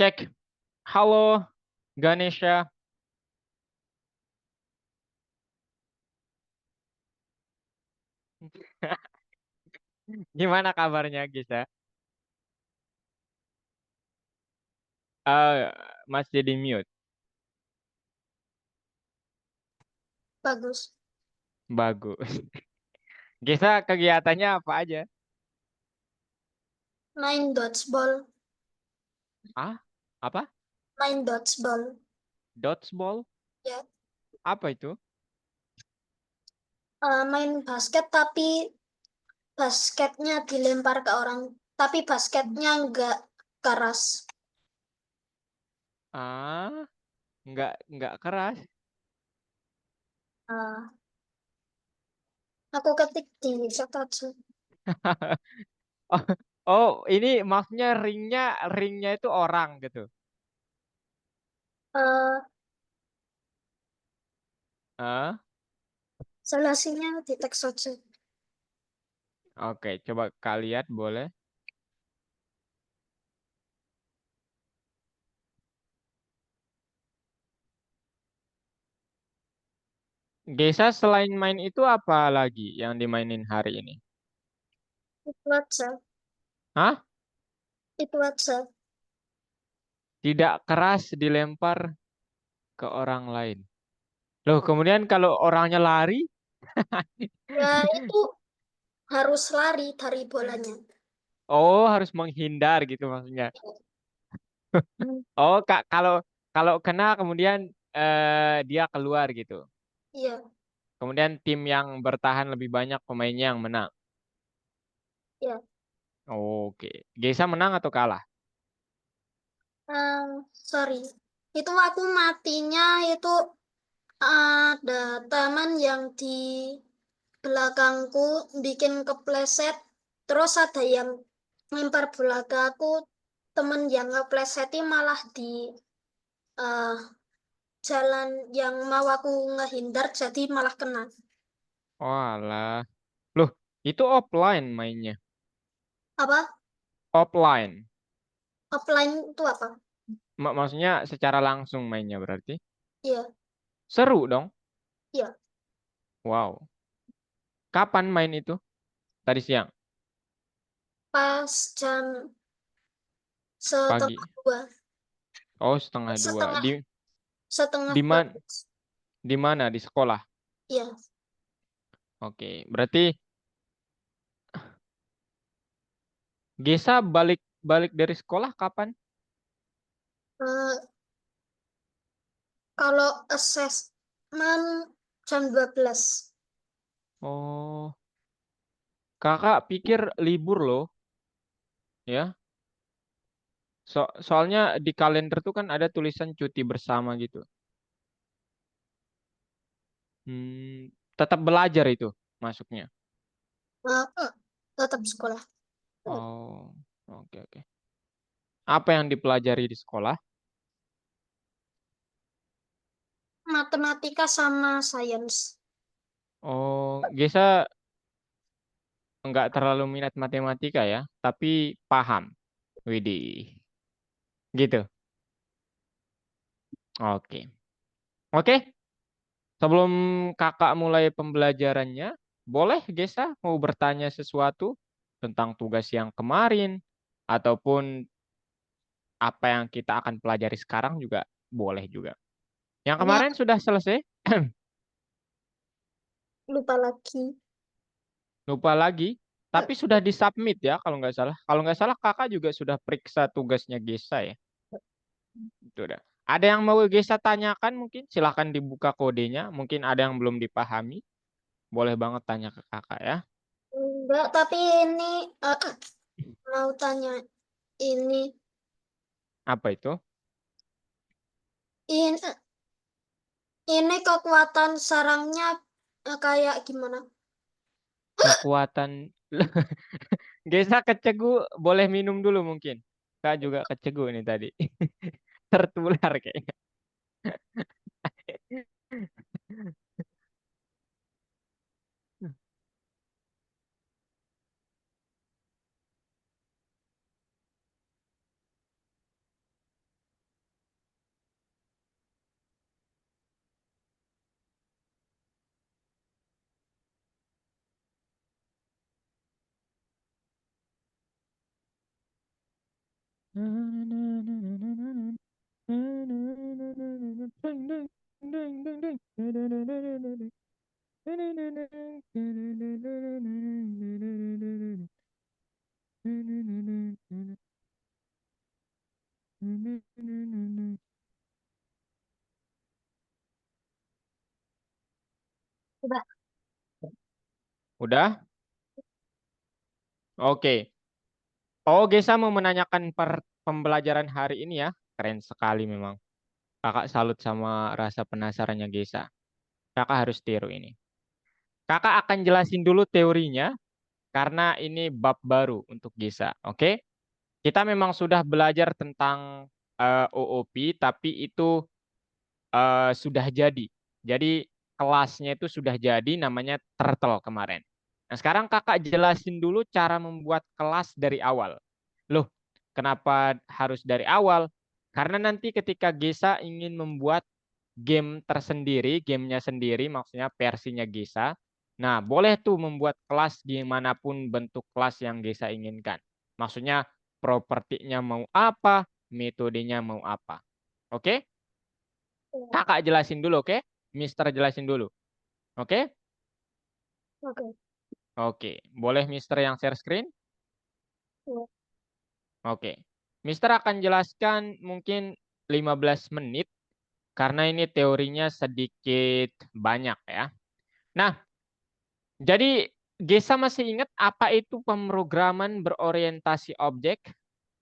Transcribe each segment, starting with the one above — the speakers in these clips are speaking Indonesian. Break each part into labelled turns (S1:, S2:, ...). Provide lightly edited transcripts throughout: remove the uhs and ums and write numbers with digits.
S1: Cek. Halo, Ganesha. Gimana kabarnya, Gisa? Eh, Masih di mute.
S2: Bagus.
S1: Bagus. Gisa kegiatannya apa aja?
S2: Main dodgeball.
S1: Ah, apa?
S2: Main dodgeball.
S1: Dodgeball?
S2: Ya.
S1: Apa itu?
S2: Main basket tapi basketnya dilempar ke orang. Tapi basketnya nggak keras.
S1: Ah, nggak keras.
S2: Ah, aku ketik di chat aja.
S1: Oh, oh, ini maksudnya ringnya itu orang gitu.
S2: Eh,
S1: Ah,
S2: Selasinya di teks aja.
S1: oke, coba kalian boleh. Gesa selain main itu apa lagi yang dimainin hari ini?
S2: Itu aja.
S1: Hah?
S2: Itu aja.
S1: Tidak keras dilempar ke orang lain. Loh, kemudian kalau orangnya lari,
S2: Ya itu harus lari dari bolanya.
S1: oh harus menghindar gitu maksudnya. Oh, Kak, kalau kalau kena kemudian dia keluar gitu.
S2: Iya.
S1: Kemudian tim yang bertahan lebih banyak pemainnya yang menang.
S2: Ya.
S1: Oke. Gesa menang atau kalah?
S2: Eh, Sorry. Itu aku matinya itu ada teman yang di belakangku bikin kepleset, terus ada yang lempar bola ke aku, temen yang keplesetin malah di eh, jalan yang mau aku ngehindar jadi malah kena.
S1: Oh alah. Loh, itu offline mainnya.
S2: Apa?
S1: Offline.
S2: Offline itu apa?
S1: Maksudnya secara langsung mainnya berarti.
S2: Iya.
S1: Seru dong.
S2: Iya.
S1: Wow. Kapan main itu? Tadi siang,
S2: Pas jam
S1: pagi.
S2: setengah dua.
S1: Oh, setengah dua.
S2: setengah
S1: Di
S2: setengah
S1: di man,
S2: 12.
S1: di mana? Di sekolah.
S2: Iya.
S1: Oke, berarti Gesa balik balik dari sekolah kapan?
S2: Eh, Kalau assessment jam 12.
S1: Oh, kakak pikir libur loh, ya. Soalnya di kalender tuh kan ada tulisan cuti bersama gitu. Tetap belajar itu masuknya.
S2: Tetap sekolah.
S1: Oh, oke oke. Apa yang dipelajari di sekolah?
S2: Matematika sama sains.
S1: Oh, Gesa nggak terlalu minat matematika ya, tapi paham. Widih, gitu. Oke. Oke, sebelum kakak mulai pembelajarannya, boleh Gesa mau bertanya sesuatu tentang tugas yang kemarin, ataupun apa yang kita akan pelajari sekarang juga boleh juga. Yang
S2: Ini
S1: kemarin
S2: aku
S1: sudah selesai,
S2: lupa lagi.
S1: lupa lagi, tapi sudah disubmit ya kalau nggak salah. Kalau nggak salah kakak juga sudah periksa tugasnya Gesa ya. Itu udah. Ada yang mau Gesa tanyakan mungkin? Silahkan dibuka kodenya. Mungkin ada yang belum dipahami. Boleh banget tanya ke kakak ya.
S2: Enggak, tapi ini mau tanya ini
S1: Apa itu?
S2: ini ini kekuatan sarangnya kayak gimana?
S1: Kekuatan. Gesa kecegu, boleh minum dulu mungkin. Kak juga kecegu ini tadi. Tertular kayaknya.
S2: Udah.
S1: Udah? Oke. Oh, Gesa mau menanyakan pembelajaran hari ini ya. Keren sekali memang. Kakak salut sama rasa penasarannya Gesa. Kakak harus tiru ini. Kakak akan jelasin dulu teorinya karena ini bab baru untuk Gesa. Oke? Kita memang sudah belajar tentang OOP, tapi itu sudah jadi. Jadi kelasnya itu sudah jadi namanya Turtle kemarin. Nah, sekarang kakak jelasin dulu cara membuat kelas dari awal. Loh, kenapa harus dari awal? Karena nanti ketika Gesa ingin membuat game tersendiri, gamenya sendiri, maksudnya versinya Gesa. Nah, boleh tuh membuat kelas gimana pun bentuk kelas yang Gesa inginkan. Maksudnya propertinya mau apa, metodenya mau apa. Oke?
S2: Iya.
S1: Kakak jelasin dulu, oke? Mister jelasin dulu. Oke?
S2: Oke.
S1: Oke. Boleh Mister yang share screen?
S2: Iya.
S1: Oke. Mister akan jelaskan mungkin 15 menit karena ini teorinya sedikit banyak ya. Nah, jadi Gesa masih ingat apa itu pemrograman berorientasi objek?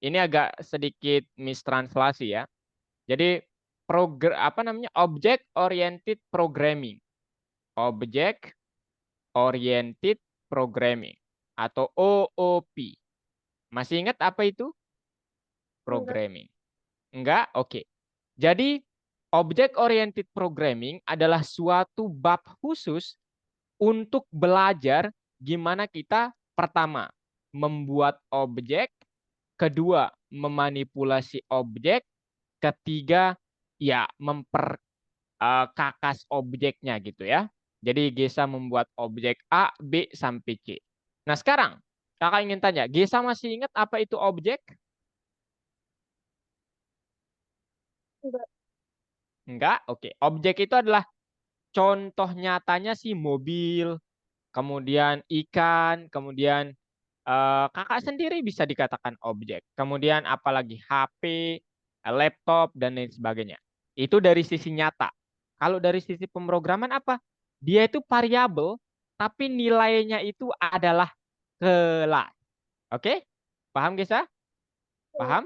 S1: Ini agak sedikit mistranslasi ya. Jadi apa namanya? Object oriented programming. Object oriented programming atau OOP. Masih ingat apa itu?
S2: Enggak.
S1: Programming. Enggak? Oke. Jadi object oriented programming adalah suatu bab khusus untuk belajar gimana kita pertama membuat objek, kedua memanipulasi objek, ketiga ya memperkakas objeknya gitu ya. Jadi Gesa membuat objek A, B sampai C. Nah, sekarang kakak ingin tanya, Gesa masih ingat apa itu objek?
S2: Enggak.
S1: Enggak? Oke. Objek itu adalah contoh nyatanya sih mobil, kemudian ikan, kemudian kakak sendiri bisa dikatakan objek. Kemudian apalagi HP, laptop, dan lain sebagainya. Itu dari sisi nyata. Kalau dari sisi pemrograman apa? Dia itu variabel, tapi nilainya itu adalah kelas. Oke? Paham, Gesa?
S2: Iya.
S1: Paham?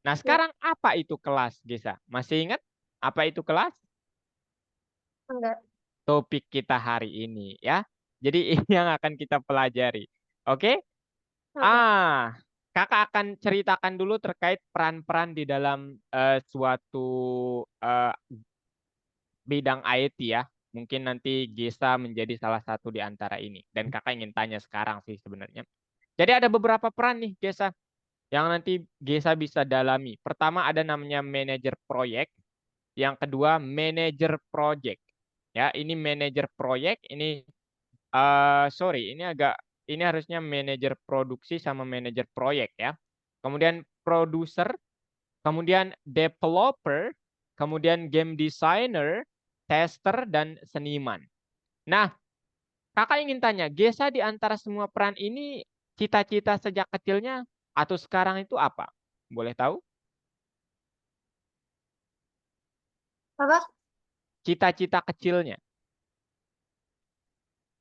S1: Nah,
S2: Iya.
S1: sekarang apa itu kelas, Gesa? Masih ingat apa itu kelas?
S2: Enggak.
S1: Topik kita hari ini, ya. Jadi ini yang akan kita pelajari. Oke?
S2: Oke.
S1: Kakak akan ceritakan dulu terkait peran-peran di dalam suatu eh, bidang IT ya. Mungkin nanti Gesa menjadi salah satu di antara ini. Dan kakak ingin tanya sekarang sih sebenarnya. Jadi ada beberapa peran nih Gesa yang nanti Gesa bisa dalami. Pertama ada namanya manajer proyek. Yang kedua manajer project. Ya, ini manajer proyek. Ini sorry, ini harusnya manajer produksi sama manajer proyek ya. Kemudian produser, kemudian developer, kemudian game designer, tester, dan seniman. Nah, kakak ingin tanya, Gesa di antara semua peran ini cita-cita sejak kecilnya atau sekarang itu apa? Boleh tahu?
S2: Apa?
S1: Cita-cita kecilnya.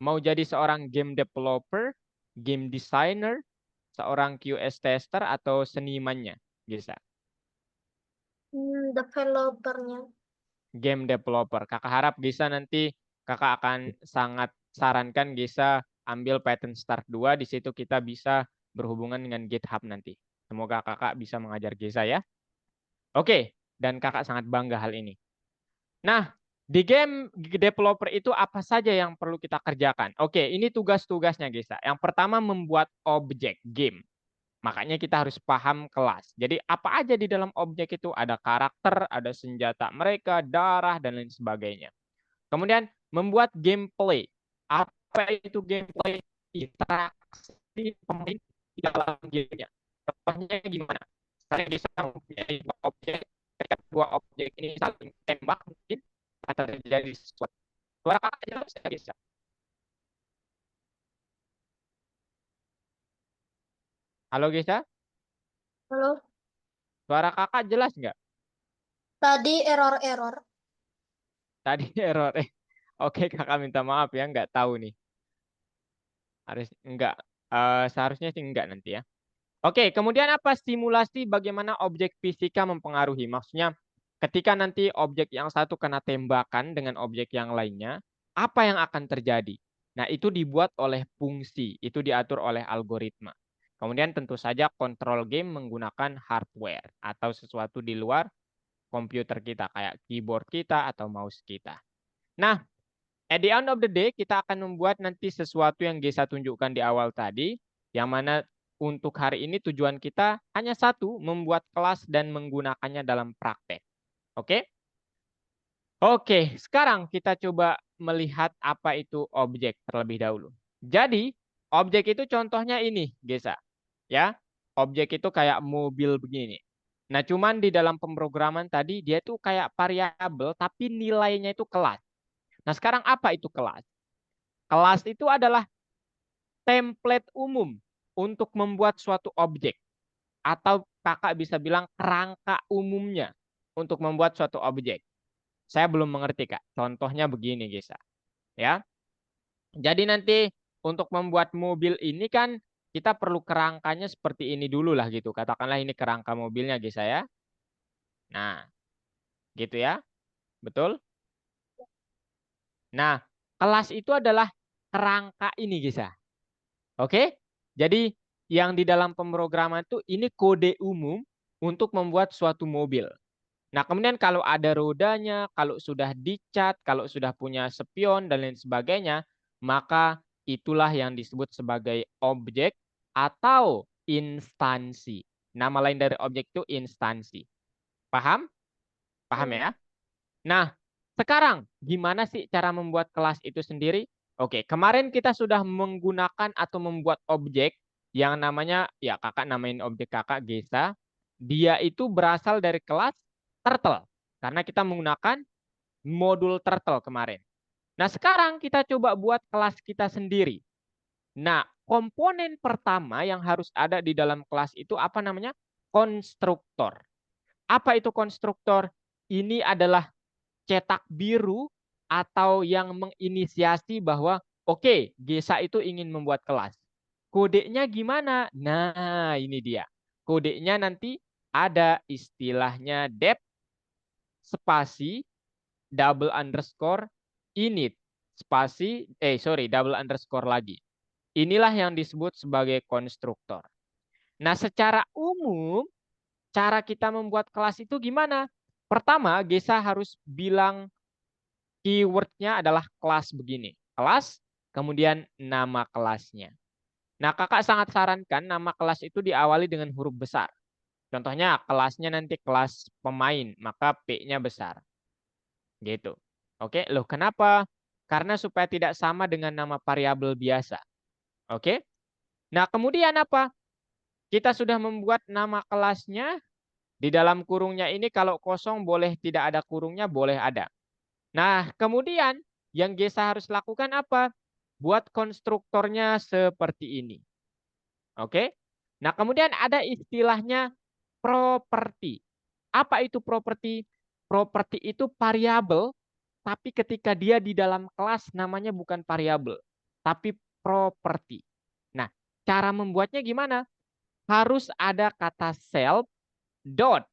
S1: Mau jadi seorang game developer, game designer, seorang QS tester, atau senimannya, Gesa?
S2: Developernya.
S1: Game developer. Kakak harap Gesa nanti kakak akan sangat sarankan Gesa ambil Python Start 2. Di situ kita bisa berhubungan dengan GitHub nanti. Semoga kakak bisa mengajar Gesa ya. Oke, dan kakak sangat bangga hal ini. Nah, di game developer itu apa saja yang perlu kita kerjakan? Oke, ini tugas-tugasnya Gesa. Yang pertama membuat objek game. Makanya kita harus paham kelas. Jadi apa aja di dalam objek itu ada karakter, ada senjata mereka, darah, dan lain sebagainya. Kemudian membuat gameplay. Apa itu gameplay? Interaksi pemain di dalam gamenya. Contohnya gimana? Saling bisa mempunyai dua objek, ketika dua objek ini saling tembak mungkin atau terjadi sesuatu. Suara kakak jelas nggak bisa? Halo Gesa,
S2: Halo,
S1: suara kakak jelas nggak?
S2: tadi error-error.
S1: Tadi error. Oke, kakak minta maaf ya, nggak tahu nih. Harus nggak, seharusnya sih nggak nanti ya. Oke, kemudian apa simulasi bagaimana objek fisika mempengaruhi? Maksudnya ketika nanti objek yang satu kena tembakan dengan objek yang lainnya, apa yang akan terjadi? Nah, itu dibuat oleh fungsi, itu diatur oleh algoritma. Kemudian tentu saja kontrol game menggunakan hardware atau sesuatu di luar komputer kita kayak keyboard kita atau mouse kita. Nah, at the end of the day, kita akan membuat nanti sesuatu yang Gesa tunjukkan di awal tadi, yang mana untuk hari ini tujuan kita hanya satu, membuat kelas dan menggunakannya dalam praktek. Oke? Oke, sekarang kita coba melihat apa itu objek terlebih dahulu. Jadi, objek itu contohnya ini, Gesa. Ya, objek itu kayak mobil begini. Nah, cuman di dalam pemrograman tadi, dia tuh kayak variabel, tapi nilainya itu kelas. Nah, sekarang apa itu kelas? Kelas itu adalah template umum untuk membuat suatu objek atau kakak bisa bilang kerangka umumnya untuk membuat suatu objek. Saya belum mengerti kak. Contohnya begini Gesa. Ya, jadi nanti untuk membuat mobil ini kan kita perlu kerangkanya seperti ini dulu lah gitu. Katakanlah ini kerangka mobilnya Gesa ya. Nah, gitu ya. Betul? Nah, kelas itu adalah kerangka ini Gesa. Oke? Jadi yang di dalam pemrograman itu ini kode umum untuk membuat suatu mobil. Nah, kemudian kalau ada rodanya, kalau sudah dicat, kalau sudah punya spion dan lain sebagainya, maka itulah yang disebut sebagai objek atau instansi. Nama lain dari objek itu instansi. Paham? Paham
S2: Hmm.
S1: ya? Nah, sekarang gimana sih cara membuat kelas itu sendiri? Oke, kemarin kita sudah menggunakan atau membuat objek yang namanya, ya kakak namain objek kakak Gesa. Dia itu berasal dari kelas turtle. Karena kita menggunakan modul turtle kemarin. Nah, sekarang kita coba buat kelas kita sendiri. Nah, komponen pertama yang harus ada di dalam kelas itu apa namanya? Konstruktor. Apa itu konstruktor? Ini adalah cetak biru atau yang menginisiasi bahwa oke, Gesa itu ingin membuat kelas. Kodenya gimana? Nah, ini dia. Kodenya nanti ada istilahnya dep spasi double underscore init spasi double underscore lagi. Inilah yang disebut sebagai konstruktor. Nah, secara umum cara kita membuat kelas itu gimana? Pertama, Gesa harus bilang keywordnya adalah kelas begini. Kelas, kemudian nama kelasnya. Nah, kakak sangat sarankan nama kelas itu diawali dengan huruf besar. Contohnya kelasnya nanti kelas pemain, maka P-nya besar. Gitu. Oke, loh kenapa? Karena supaya tidak sama dengan nama variabel biasa. Oke. Nah, kemudian apa? Kita sudah membuat nama kelasnya. Di dalam kurungnya ini kalau kosong boleh tidak ada kurungnya, boleh ada. Nah, kemudian yang Gesa harus lakukan apa? Buat konstruktornya seperti ini. Oke. Nah, kemudian ada istilahnya properti. Apa itu properti? Properti itu variabel, tapi ketika dia di dalam kelas namanya bukan variabel, tapi properti. Nah, cara membuatnya gimana? Harus ada kata self dot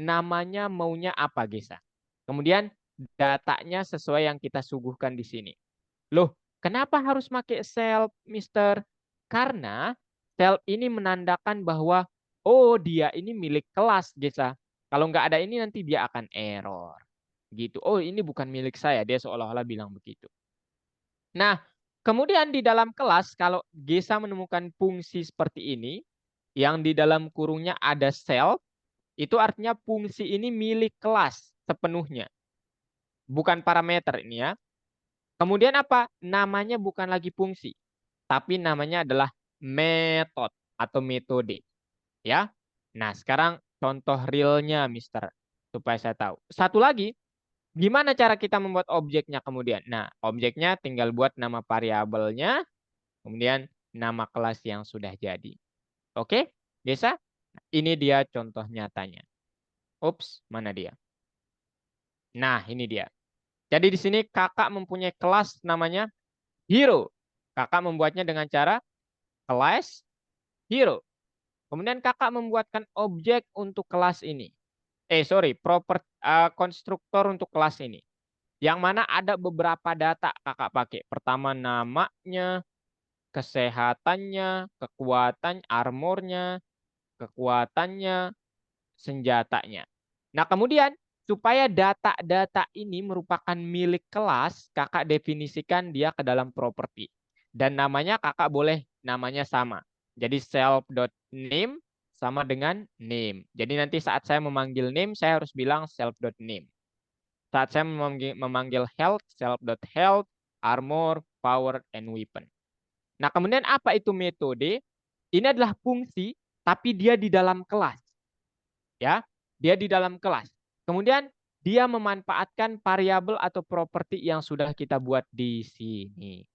S1: namanya maunya apa, Gesa. Kemudian datanya sesuai yang kita suguhkan di sini. Loh, kenapa harus pakai self, Mister? Karena self ini menandakan bahwa oh dia ini milik kelas, Gesa. Kalau nggak ada ini nanti dia akan error. Gitu. Oh, ini bukan milik saya. Dia seolah-olah bilang begitu. Nah, kemudian di dalam kelas kalau Gesa menemukan fungsi seperti ini yang di dalam kurungnya ada self, itu artinya fungsi ini milik kelas sepenuhnya, bukan parameter ini ya. Kemudian apa? Namanya bukan lagi fungsi, tapi namanya adalah metode atau metode, ya. Nah, sekarang contoh realnya, Mister, supaya saya tahu. Satu lagi, gimana cara kita membuat objeknya kemudian? Nah, objeknya tinggal buat nama variabelnya, kemudian nama kelas yang sudah jadi. Oke, Desa? Ini dia contoh nyatanya. Ups, mana dia? Nah, ini dia. Jadi di sini kakak mempunyai kelas namanya hero. Kakak membuatnya dengan cara kelas hero. Kemudian kakak membuatkan objek untuk kelas ini. Konstruktor untuk kelas ini. Yang mana ada beberapa data kakak pakai. Pertama namanya, kesehatannya, kekuatan, armornya, kekuatannya, senjatanya. Nah kemudian supaya data-data ini merupakan milik kelas, kakak definisikan dia ke dalam properti. Dan namanya kakak boleh namanya sama. Jadi self.name sama dengan name. Jadi nanti saat saya memanggil name, saya harus bilang self.name. Saat saya memanggil health, self.health, armor, power, and weapon. Nah, kemudian apa itu metode? Ini adalah fungsi, tapi dia di dalam kelas. Ya, dia di dalam kelas. Kemudian dia memanfaatkan variabel atau properti yang sudah kita buat di sini.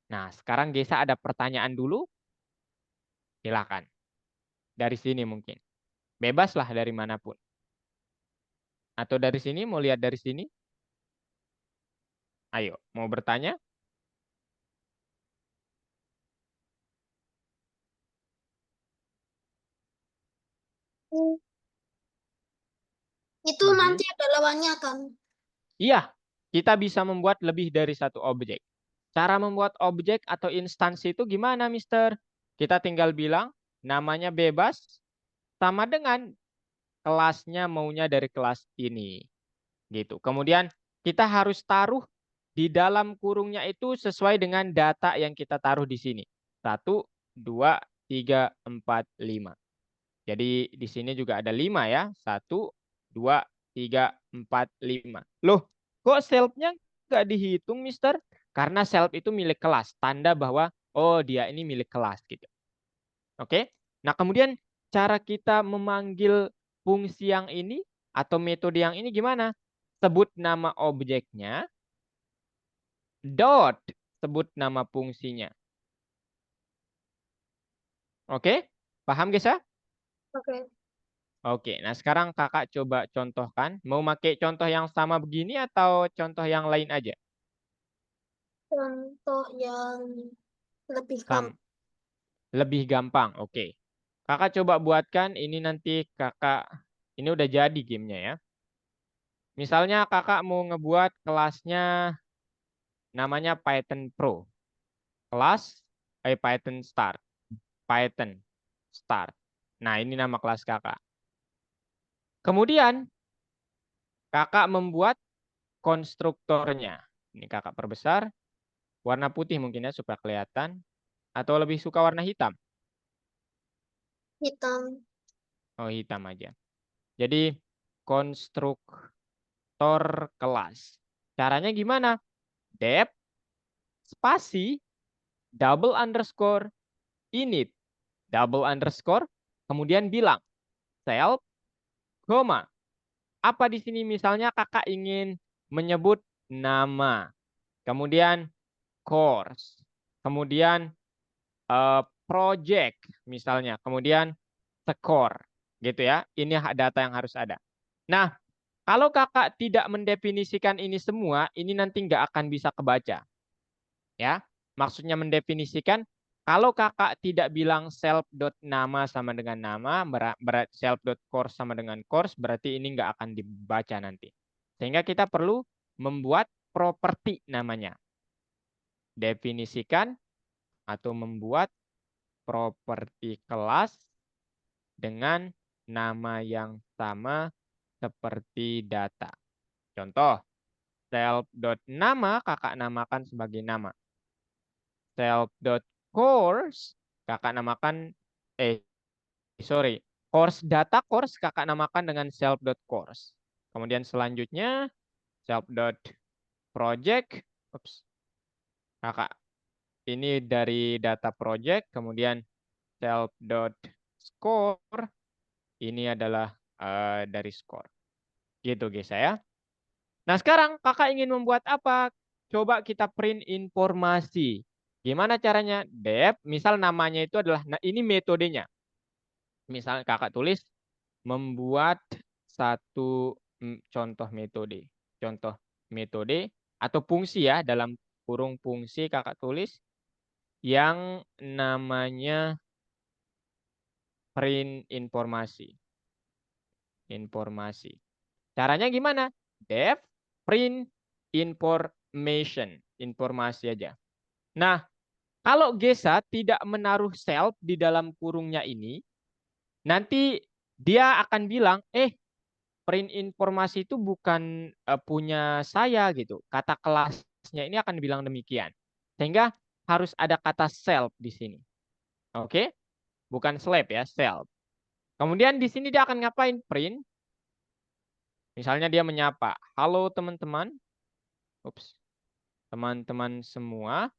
S1: Nah, sekarang Gesa ada pertanyaan dulu. Silakan. Dari sini mungkin. Bebaslah dari manapun. Atau dari sini, mau lihat dari sini? Ayo, mau bertanya?
S2: Hmm, Itu
S1: Mhm.
S2: nanti ada lawannya kan?
S1: Iya, kita bisa membuat lebih dari satu objek. Cara membuat objek atau instansi itu gimana, Mister? Kita tinggal bilang namanya bebas sama dengan kelasnya maunya dari kelas ini. Gitu. Kemudian kita harus taruh di dalam kurungnya itu sesuai dengan data yang kita taruh di sini. 1, 2, 3, 4, 5. Jadi di sini juga ada 5 ya. 1, 2, 3, 4, 5. Loh, kok self-nya nggak dihitung, Mister? Karena self itu milik kelas. Tanda bahwa, oh dia ini milik kelas gitu. Oke. Nah kemudian cara kita memanggil fungsi yang ini atau metode yang ini gimana? Sebut nama objeknya, dot, sebut nama fungsinya. Oke? Paham, Gesa?
S2: Oke.
S1: Oke, nah sekarang kakak coba contohkan. Mau pakai contoh yang sama begini atau contoh yang lain aja?
S2: Contoh yang lebih gampang.
S1: Lebih gampang, oke. Kakak coba buatkan, ini nanti kakak, ini udah jadi gamenya ya. Misalnya kakak mau ngebuat kelasnya namanya Python Pro. Python Start. Python Start. Nah ini nama kelas kakak. Kemudian kakak membuat konstruktornya. Ini kakak perbesar. Warna putih mungkin ya supaya kelihatan. Atau lebih suka warna hitam?
S2: Hitam.
S1: Oh hitam aja. Jadi konstruktor kelas. Caranya gimana? Dep, spasi, double underscore, init, double underscore, kemudian bilang self, koma. Apa di sini misalnya kakak ingin menyebut nama, kemudian course, kemudian project misalnya, kemudian skor, gitu ya. Ini data yang harus ada. Nah, kalau kakak tidak mendefinisikan ini semua, ini nanti nggak akan bisa kebaca. Ya, maksudnya mendefinisikan, kalau kakak tidak bilang self.nama sama dengan nama, self.course sama dengan course, berarti ini nggak akan dibaca nanti. Sehingga kita perlu membuat properti namanya. Definisikan atau membuat properti kelas dengan nama yang sama seperti data. Contoh, self.nama kakak namakan sebagai nama. Self.course kakak namakan, course data course kakak namakan dengan self.course. Kemudian selanjutnya self.project, kakak ini dari data project, kemudian self.score ini adalah dari skor. Gitu Gesa ya. Nah sekarang kakak ingin membuat apa? Coba kita print informasi. Gimana caranya? Dep, misal namanya itu adalah, nah ini metodenya. Misal kakak tulis membuat satu contoh metode. Contoh metode atau fungsi ya, dalam kurung fungsi kakak tulis yang namanya print informasi. Informasi. Caranya gimana? Def print information. Informasi aja. Nah, kalau Gesa tidak menaruh self di dalam kurungnya ini, nanti dia akan bilang, print informasi itu bukan punya saya gitu. Kata kelasnya ini akan bilang demikian. Sehingga harus ada kata self di sini. Oke? Bukan slave ya, self. Kemudian di sini dia akan ngapain? Print. Misalnya dia menyapa, halo teman-teman. Ups. Teman-teman semua,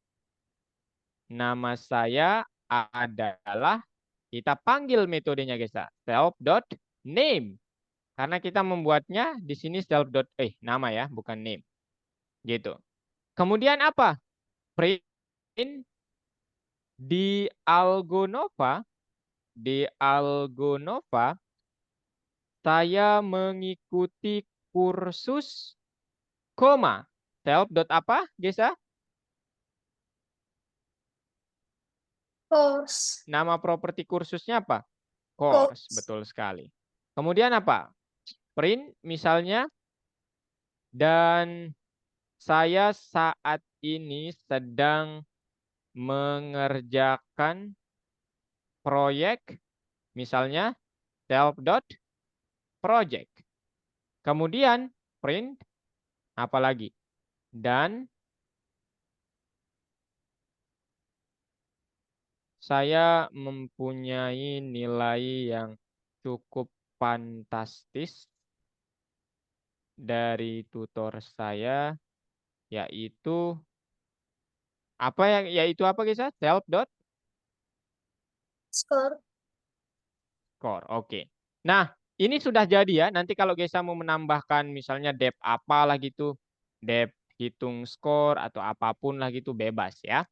S1: nama saya adalah, kita panggil metodenya guys, self.name. Karena kita membuatnya di sini nama ya, bukan name. Gitu. Kemudian apa? Print di Algonova, saya mengikuti kursus koma. Self dot apa, Gesa?
S2: Course.
S1: Nama properti kursusnya apa? Course,
S2: Course.
S1: betul sekali. Kemudian apa? Print misalnya, dan saya saat ini sedang mengerjakan proyek, misalnya self dot project. Kemudian print apa lagi? Dan saya mempunyai nilai yang cukup fantastis dari tutor saya, yaitu apa, yang yaitu apa guys? Self dot
S2: Score.
S1: score. Oke. Nah, ini sudah jadi ya. Nanti kalau Gesa mau menambahkan misalnya dep apalah gitu, dep hitung skor atau apapun lah gitu, bebas ya.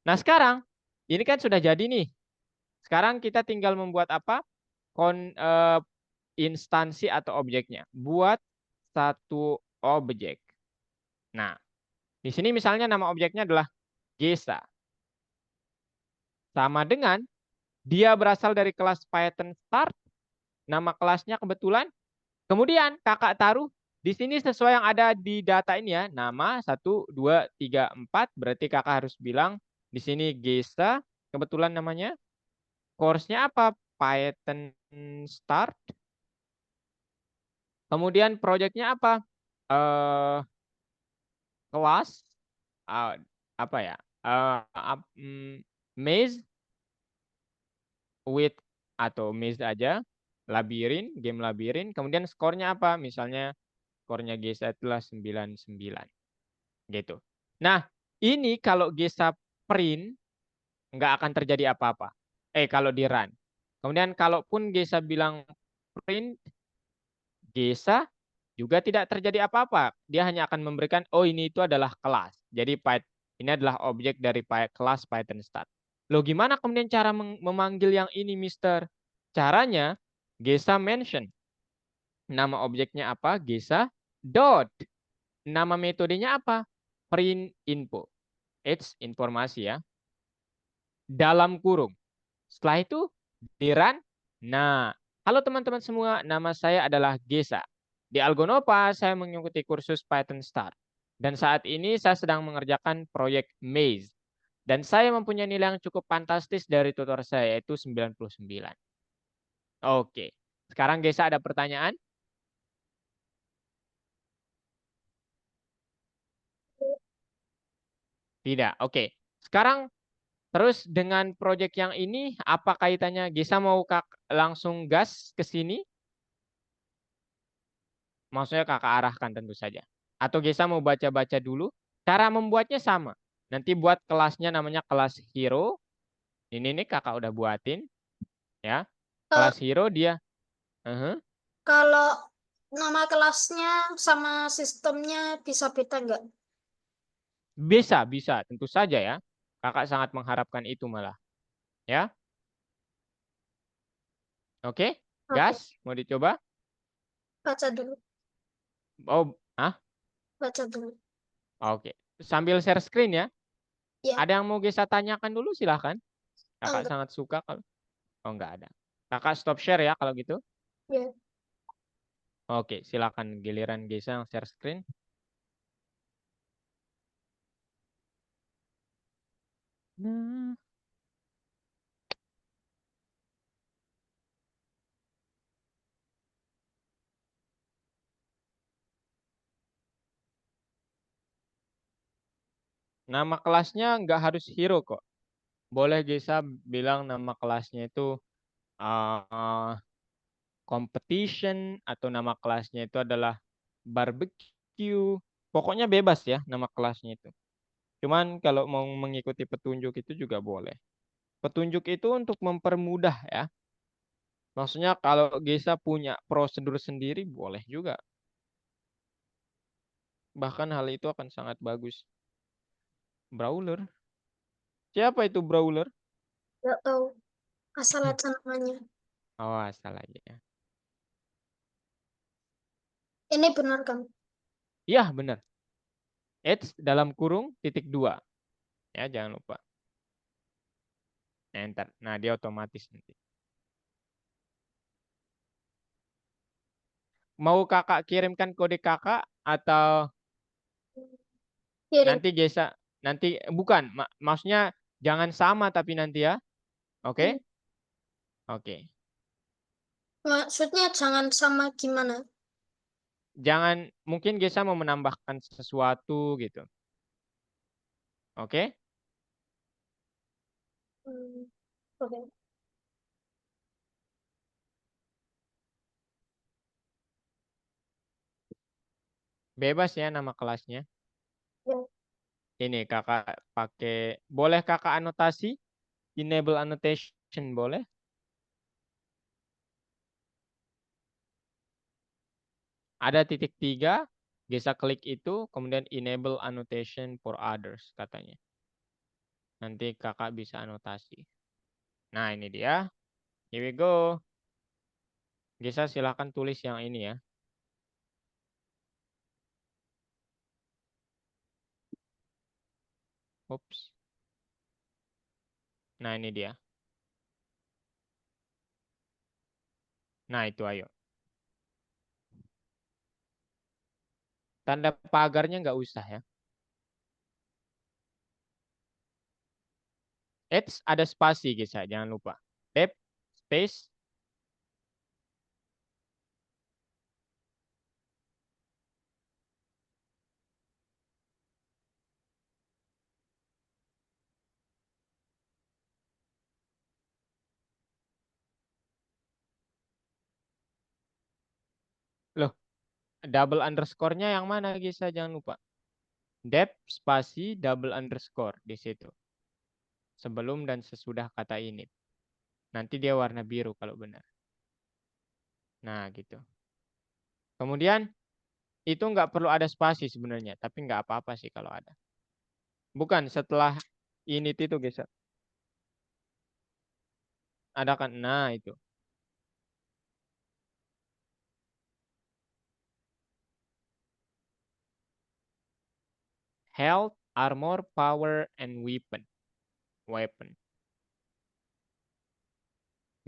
S1: Nah, sekarang ini kan sudah jadi nih. Sekarang kita tinggal membuat apa? Instansi atau objeknya. Buat satu objek. Nah, di sini misalnya nama objeknya adalah Gesa. Sama dengan dia berasal dari kelas Python Start. Nama kelasnya kebetulan. Kemudian kakak taruh di sini sesuai yang ada di data ini ya. Nama 1, 2, 3, 4. Berarti kakak harus bilang di sini Gesa. Kebetulan namanya. Course-nya apa? Python Start. Kemudian project-nya apa? Eh kelas apa ya? Maze with atau maze aja. Labirin, game labirin. Kemudian skornya apa? Misalnya skornya Gesa itulah 99. Gitu. Nah, ini kalau Gesa print, nggak akan terjadi apa-apa. Kalau di run. Kemudian kalaupun Gesa bilang print, Gesa juga tidak terjadi apa-apa. Dia hanya akan memberikan, oh ini itu adalah kelas. Jadi ini adalah objek dari kelas Python Start. Loh gimana kemudian cara memanggil yang ini, Mister? Caranya, Gesa mention. Nama objeknya apa? Gesa dot. Nama metodenya apa? Print info. It's informasi ya. Dalam kurung. Setelah itu di run. Nah, halo teman-teman semua, nama saya adalah Gesa. Di Algonova saya mengikuti kursus Python Start. Dan saat ini saya sedang mengerjakan proyek Maze. Dan saya mempunyai nilai yang cukup fantastis dari tutor saya, yaitu 99. Oke, sekarang Gesa ada pertanyaan? Tidak, oke. Sekarang terus dengan proyek yang ini, apa kaitannya? Gesa mau langsung gas ke sini? Maksudnya kakak arahkan tentu saja. Atau Gesa mau baca-baca dulu. Cara membuatnya sama. Nanti buat kelasnya namanya kelas hero. Ini nih kakak udah buatin. Ya.
S2: Eh,
S1: Kelas hero dia.
S2: Kalau nama kelasnya sama sistemnya bisa beda nggak?
S1: Bisa, bisa, tentu saja ya. Kakak sangat mengharapkan itu malah. Ya, oke?
S2: Oke,
S1: Gas, mau dicoba?
S2: baca dulu,
S1: Oh, ah,
S2: baca dulu.
S1: oke. Sambil share screen ya.
S2: Ya,
S1: Ada yang mau Gesa tanyakan dulu silahkan. Kakak
S2: enggak.
S1: sangat suka kalau. Oh, nggak ada. Kakak stop share ya kalau gitu.
S2: Ya,
S1: Oke, silakan giliran Gesa yang share screen. Nah, nama kelasnya nggak harus hero kok. Boleh Gesa bilang nama kelasnya itu uh, competition atau nama kelasnya itu adalah barbecue. Pokoknya bebas ya nama kelasnya itu. Cuman kalau mau mengikuti petunjuk itu juga boleh. Petunjuk itu untuk mempermudah ya. Maksudnya kalau Gesa punya prosedur sendiri boleh juga. Bahkan hal itu akan sangat bagus. Brawler. Siapa itu brawler?
S2: nggak tahu. Asal aja namanya.
S1: Oh, asal aja ya.
S2: Ini benar kan?
S1: Iya, benar. H dalam kurung titik dua. Ya, jangan lupa. Enter. Nah, dia otomatis nanti. Mau kakak kirimkan kode kakak atau
S2: Kirim.
S1: nanti Gesa nanti bukan maksudnya jangan sama tapi nanti ya. Oke?
S2: Hmm.
S1: Oke.
S2: Maksudnya jangan sama gimana?
S1: Jangan mungkin Gesa mau menambahkan sesuatu gitu. Oke?
S2: Hmm. Oke.
S1: Bebas ya nama kelasnya.
S2: Ya.
S1: Ini kakak pakai boleh kakak anotasi? Enable annotation boleh? Ada titik tiga, Gesa klik itu, kemudian enable annotation for others katanya. Nanti kakak bisa anotasi. Nah ini dia. Here we go. Gesa silahkan tulis yang ini ya. Oops. Nah ini dia. Nah itu ayo. Tanda pagarnya nggak usah ya. Ada spasi Gesa, jangan lupa. Dep, space. Loh, double underscore-nya yang mana Gesa, jangan lupa. Dep, spasi, double underscore di situ. Sebelum dan sesudah kata ini. Nanti dia warna biru kalau benar. Nah gitu. Kemudian itu nggak perlu ada spasi sebenarnya, tapi nggak apa-apa sih kalau ada. Bukan setelah init itu geser. Ada kan? Nah itu. Health, armor, power, and weapon. Weapon.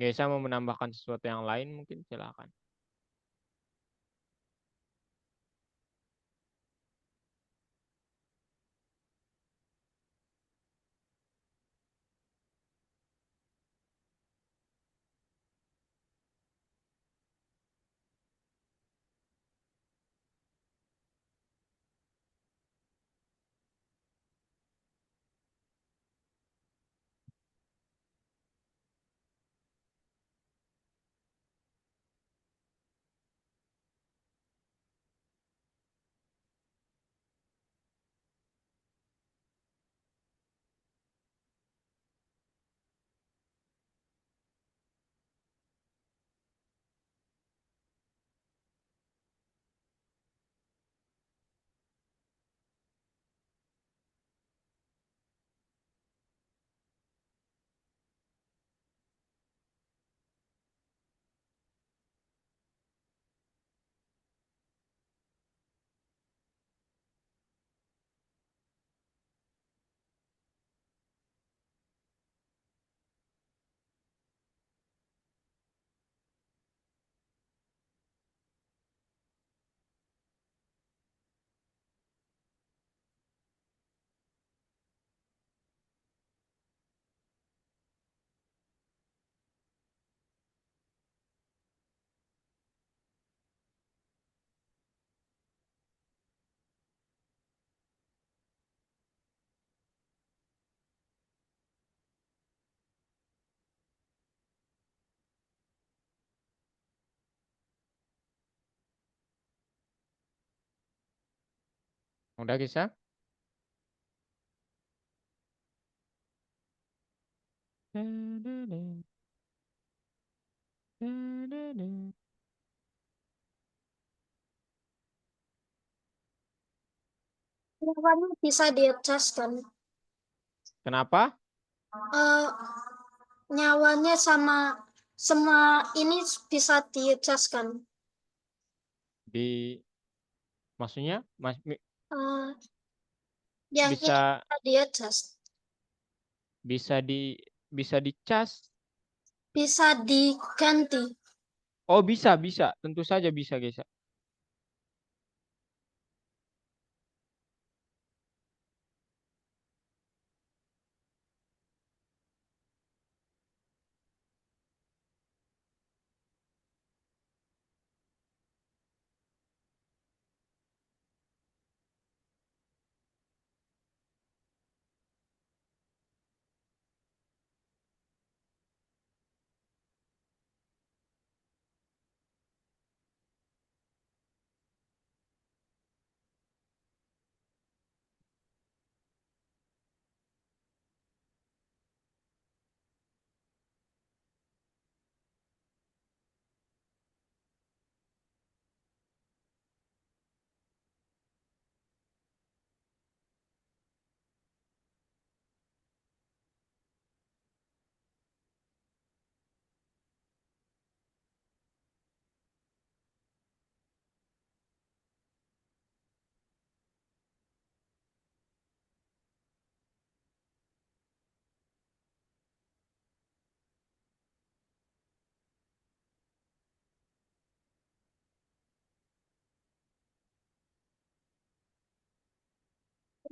S1: Gesa mau menambahkan sesuatu yang lain mungkin silakan. Udah kisah?
S2: Nyawanya bisa di-adjust kan?
S1: Kenapa?
S2: Eh, nyawanya sama semua ini bisa di-adjust kan?
S1: Di maksudnya
S2: Eh, yang ini
S1: bisa
S2: bisa di-adjust,
S1: bisa di bisa dicas.
S2: bisa diganti.
S1: Oh, bisa, bisa. Tentu saja bisa, guys.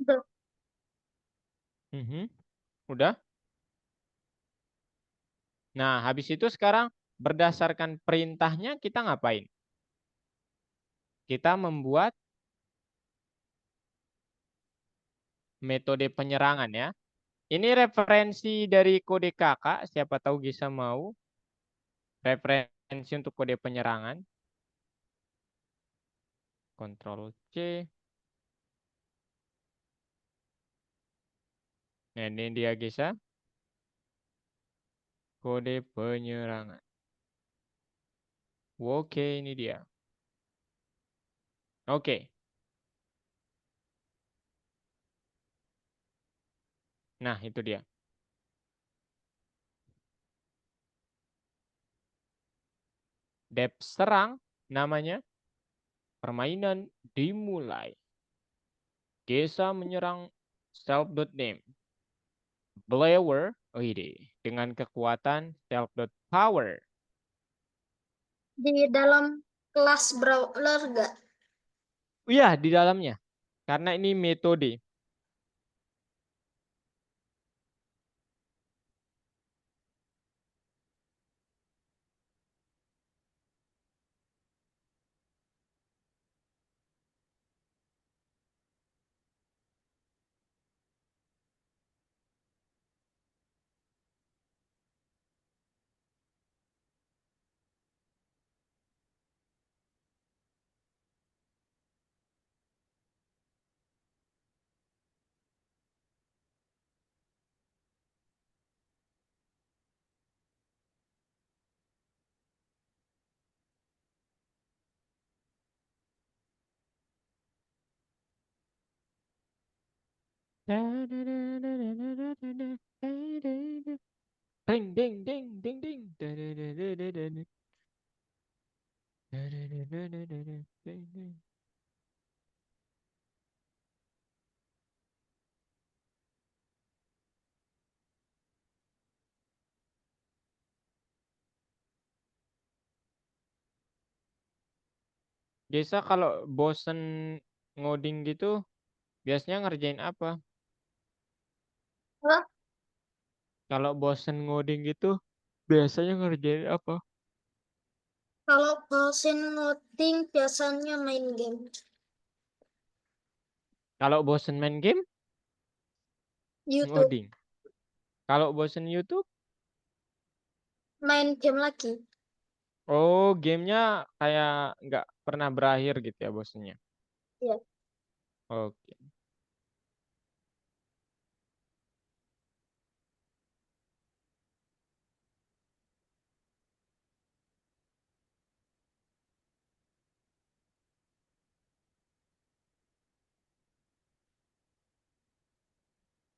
S2: Udah.
S1: Mhm. Udah. Nah, habis itu sekarang berdasarkan perintahnya kita ngapain? Kita membuat metode penyerangan ya. Ini referensi dari kode kakak. Siapa tahu bisa mau referensi untuk kode penyerangan. Ctrl C. Nah, ini dia guys ya. Kode penyerangan. Oke, ini dia. Oke. Nah, itu dia. Dep serang namanya. Permainan dimulai. Gesa menyerang self.name. Blower, oh ini dengan kekuatan self.power.
S2: Di dalam kelas brawler gak?
S1: Iya, di dalamnya. Karena ini metode. Ding ding ding ding ding. Biasa kalau bosen ngoding gitu, biasanya ngerjain apa?
S2: Wah,
S1: Kalau bosen ngoding gitu, biasanya ngerjain apa?
S2: kalau bosen ngoding biasanya main game.
S1: Kalau bosen main game,
S2: YouTube,
S1: ngoding. Kalau bosen YouTube,
S2: main game lagi.
S1: oh gamenya kayak nggak pernah berakhir gitu ya bosennya.
S2: Ya.
S1: Oke.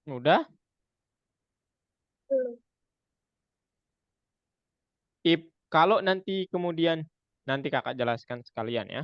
S1: Udah?
S2: Belum.
S1: If kalau nanti kemudian nanti kakak jelaskan sekalian ya.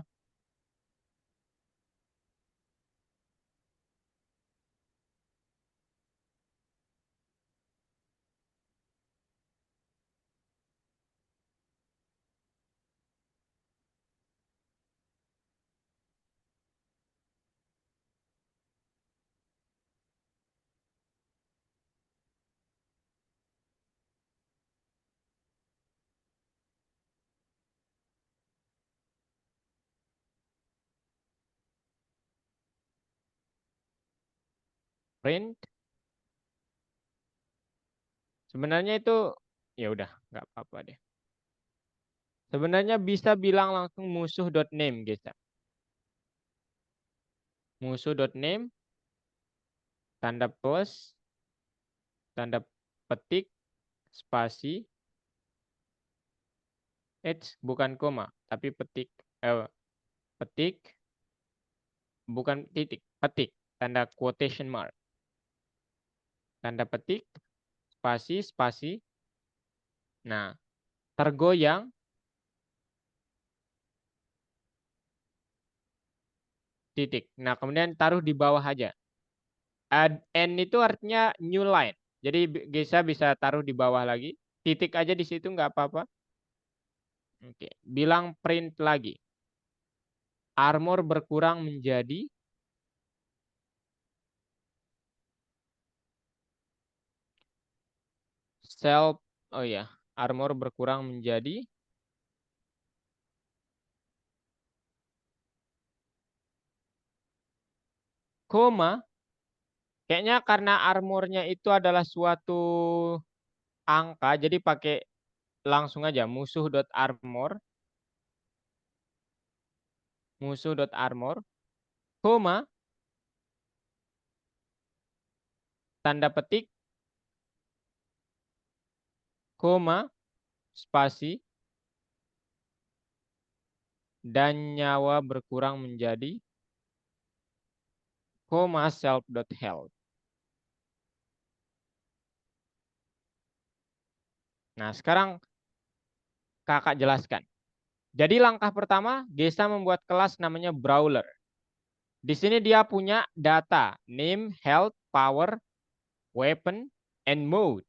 S1: Print. Sebenarnya itu ya udah nggak apa-apa deh. Sebenarnya bisa bilang langsung musuh.name guys ya. Musuh.name tanda plus tanda petik spasi bukan koma tapi petik petik bukan titik petik tanda quotation mark tanda petik spasi spasi. Nah, tergoyang titik. Nah, kemudian taruh di bawah aja. N itu artinya new line. Jadi bisa taruh di bawah lagi. Titik aja di situ nggak apa-apa. Oke, bilang print lagi. Armor berkurang menjadi self. Oh ya, armor berkurang menjadi koma. Kayaknya karena armornya itu adalah suatu angka, jadi pakai langsung aja musuh.armor, musuh.armor, koma, tanda petik, koma, spasi, dan nyawa berkurang menjadi koma self.health. Nah, sekarang kakak jelaskan. Jadi langkah pertama, Gesa membuat kelas namanya Brawler. Di sini dia punya data, name, health, power, weapon, and mode.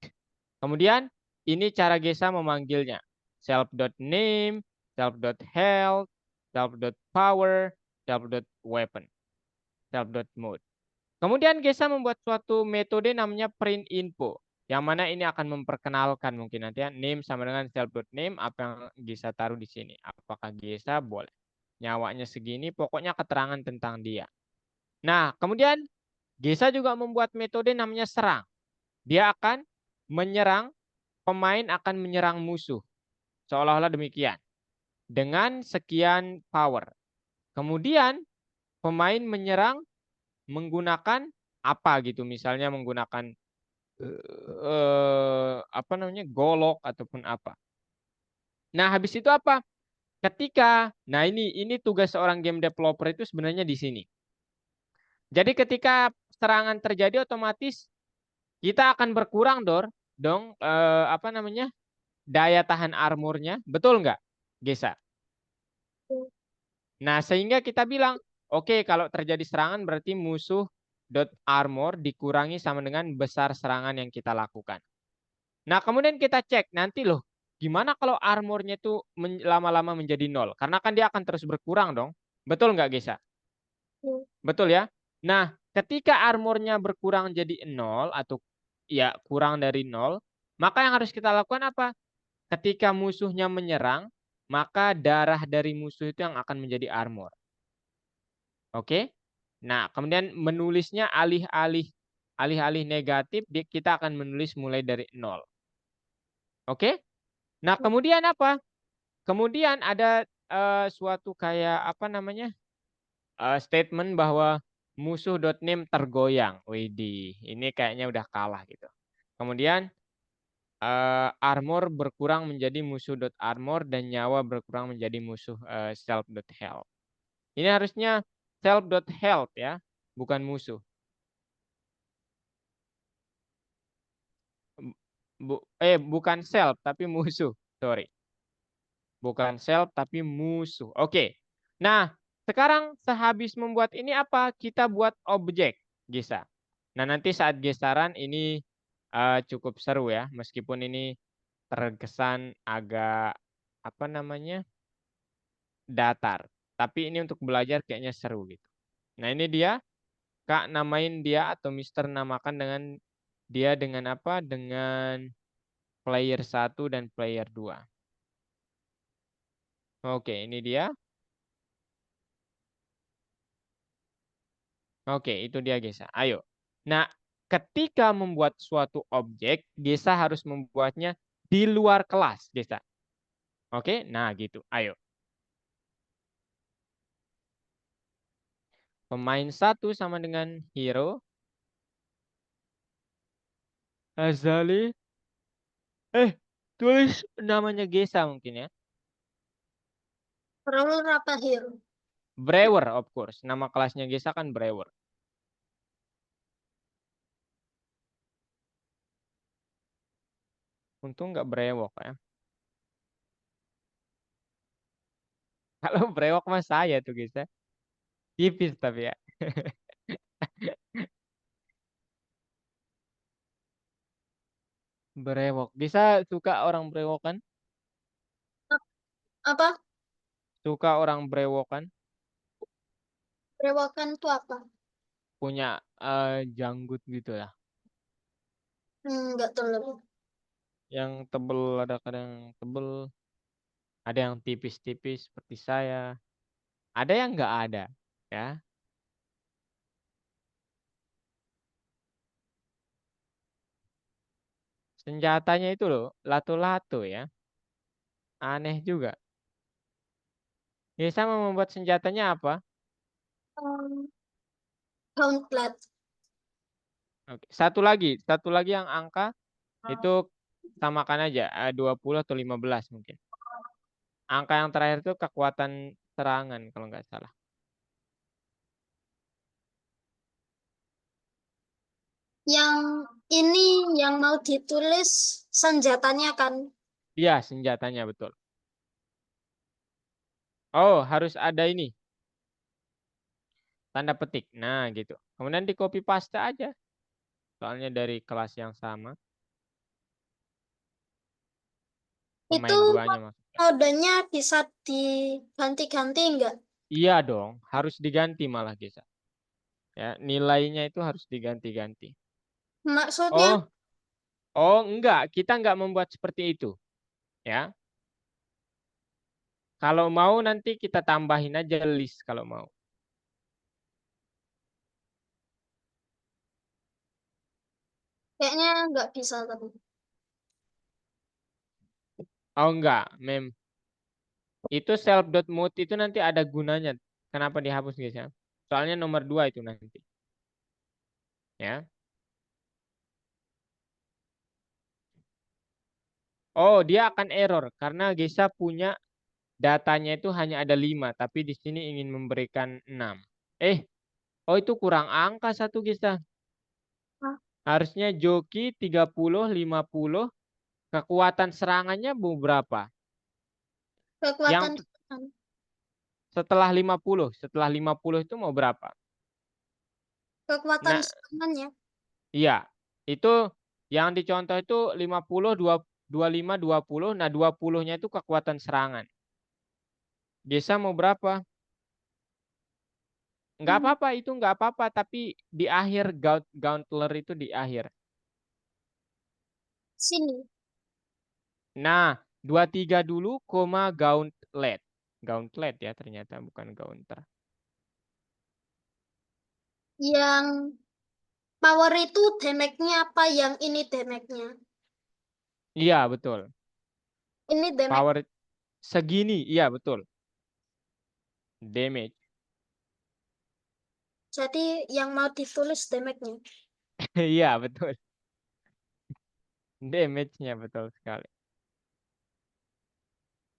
S1: Kemudian ini cara Gesa memanggilnya. Self.name, self.health, self.power, self.weapon, self.mode. Kemudian Gesa membuat suatu metode namanya print info. Yang mana ini akan memperkenalkan mungkin nanti ya. Name sama dengan self.name. Apa yang Gesa taruh di sini. Apakah Gesa boleh. Nyawanya segini. Pokoknya keterangan tentang dia. Nah kemudian Gesa juga membuat metode namanya serang. Dia akan menyerang. Pemain akan menyerang musuh. Seolah-olah demikian. Dengan sekian power. Kemudian pemain menyerang menggunakan apa gitu. Misalnya menggunakan apa namanya golok ataupun apa. Nah habis itu apa? Nah ini tugas seorang game developer itu sebenarnya di sini. Jadi ketika serangan terjadi otomatis kita akan berkurang dong apa namanya daya tahan armornya, betul nggak, Gesa? Nah sehingga kita bilang, oke kalau terjadi serangan berarti musuh dot armor dikurangi sama dengan besar serangan yang kita lakukan. Nah, kemudian kita cek nanti loh, gimana kalau armornya itu lama-lama menjadi nol? Karena kan dia akan terus berkurang dong. Betul nggak, Gesa? Betul ya? Nah, ketika armornya berkurang jadi nol atau ya kurang dari nol, maka yang harus kita lakukan apa? Ketika musuhnya menyerang, maka darah dari musuh itu yang akan menjadi armor. Oke? Nah, kemudian menulisnya alih-alih negatif, kita akan menulis mulai dari nol. Oke? Nah, kemudian apa? Kemudian ada suatu kayak apa namanya statement bahwa musuh.name tergoyang. Widih, ini kayaknya udah kalah gitu. Kemudian armor berkurang menjadi musuh.armor dan nyawa berkurang menjadi musuh self.health. Ini harusnya self.health ya, bukan musuh. Bukan self tapi musuh. Sorry. Bukan self tapi musuh. Oke. Nah, sekarang sehabis membuat ini apa? Kita buat objek, Gesa. Nah, nanti saat gesaran ini cukup seru ya, meskipun ini terkesan agak apa namanya? Datar. Tapi ini untuk belajar kayaknya seru gitu. Nah, ini dia. Kak namain dia atau Mister namakan dia dengan apa? Dengan player 1 dan player 2. Oke, ini dia. Oke, itu dia Gesa. Ayo. Nah, ketika membuat suatu objek, Gesa harus membuatnya di luar kelas, Gesa. Oke, nah gitu. Ayo. Pemain 1 sama dengan hero. Azali. Tulis namanya Gesa mungkin ya.
S2: Perlu apa hero?
S1: Brewer, of course. Nama kelasnya Gesa kan Brewer. Untung nggak brewok ya. Kalau brewok mah saya tuh Gesa. Tipis tapi ya. Brewok. Gesa suka orang brewokan?
S2: Apa?
S1: Suka orang brewokan?
S2: Berewokan itu apa?
S1: Punya janggut gitu ya.
S2: Enggak tahu.
S1: Yang tebel, ada kadang yang tebel, ada yang tipis-tipis seperti saya, ada yang nggak ada ya. Senjatanya itu loh lato-lato ya, aneh juga. Ya sama membuat senjatanya apa?
S2: Um, Gauntlet.
S1: Oke. Satu lagi yang angka itu samakan aja 20 atau 15 mungkin. Angka yang terakhir itu kekuatan serangan kalau nggak salah.
S2: Yang ini yang mau ditulis senjatanya kan.
S1: Iya, senjatanya betul. Oh, harus ada ini tanda petik. Nah, gitu. Kemudian di copy paste aja. Soalnya dari kelas yang sama.
S2: Itu
S1: Pemain duanya maksudnya.
S2: modenya bisa diganti-ganti enggak?
S1: Iya dong, harus diganti malah Gesa. Ya, nilainya itu harus diganti-ganti.
S2: Maksudnya
S1: Oh, oh enggak, kita enggak membuat seperti itu. Ya, kalau mau nanti kita tambahin aja list kalau mau.
S2: kayaknya enggak bisa tapi.
S1: Oh enggak, itu self.mode itu nanti ada gunanya. Kenapa dihapus Gesa? Soalnya nomor 2 itu nanti. Ya. Oh, dia akan error karena Gesa punya datanya itu hanya ada 5, tapi di sini ingin memberikan 6. Oh itu kurang angka satu Gesa.
S2: Hah?
S1: Harusnya joki 30, 50. Kekuatan serangannya berapa?
S2: Kekuatan
S1: Yang
S2: serangan.
S1: setelah 50. Setelah 50 itu mau berapa?
S2: Kekuatan
S1: Nah,
S2: serangannya.
S1: iya. Itu yang dicontoh itu 50, 25, 20. Nah, 20-nya itu kekuatan serangan. Gesa mau berapa? Nggak
S2: Hmm,
S1: apa-apa, itu nggak apa-apa. Tapi di akhir Gauntler itu di akhir.
S2: sini.
S1: Nah, 23 dulu, koma Gauntlet. Gauntlet ya ternyata, bukan Gaunter.
S2: Yang power itu damage-nya apa? Yang ini damage-nya.
S1: Iya, betul.
S2: Ini damage.
S1: Power segini, iya betul. Damage.
S2: Jadi yang mau ditulis damage-nya.
S1: Iya, betul. Damage-nya betul sekali.